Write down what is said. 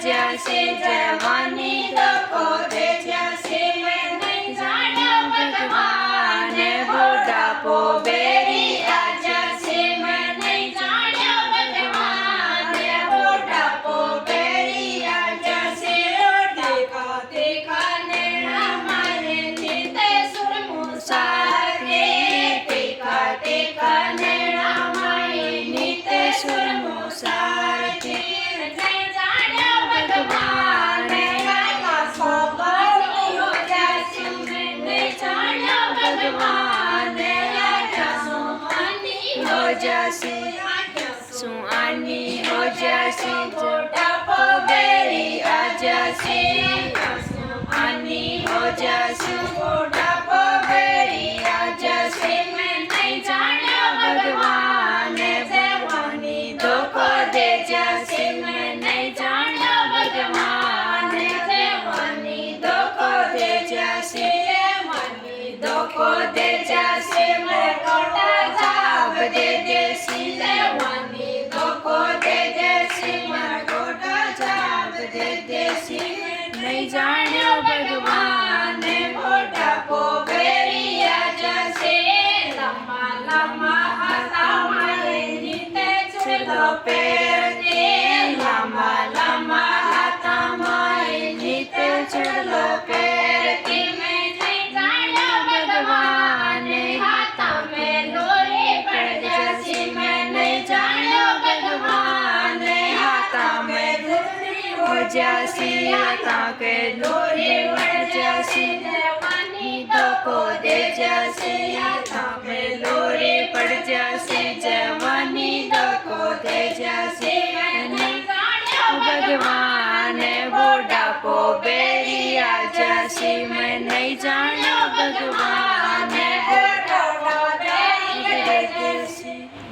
जैसे जवानी को दे जैसे मैं नहीं जाने भगवान बुढ़ापो बेरी आ जैसे मैं नहीं जाने भगवान बुढ़ापो बेरी आ जैसे देखा देखा नैना मारे नीते सुर मुसार के देखा देखा नैना मारे नीते सुर मुसार के सुहानी हो जैसी बुढ़ापो बेरी आ जैसी सुहानी हो जैसी बुढ़ापो बेरी आ जैसी मैं नहीं जाने भगवान जवानी धोखो दे जैसी मैं नहीं जाने भगवान जवानी धोखो दे जैसी जवानी धोखो दे जैसी मैं कोटा जाब दे देसी जवानी धोखो दे जैसी मैं कोटा जाब दे देसी नहीं जाने भगवान बुढ़ापो बेरी आ जैसे लम्मा लम्मा हाथा मारे नीते चलो पैर के लम्मा लम्मा हाथा मारे नीते चलो पैर के मैं नहीं जाने भगवान हाथा में लोरी पड़ जैसी मैं नहीं जाने भगवान हाथा में लोरी हो जैसी हाथा के लोरी पड़ जैसी जवानी धोखो दे जैसी हाथा में लोरी पड़ जैसी जवानी धोखो दे जैसी मैं नहीं जाने भगवान बुढ़ापो बेरी आ जैसी मैं नहीं जाने भगवान बुढ़ापो बेरी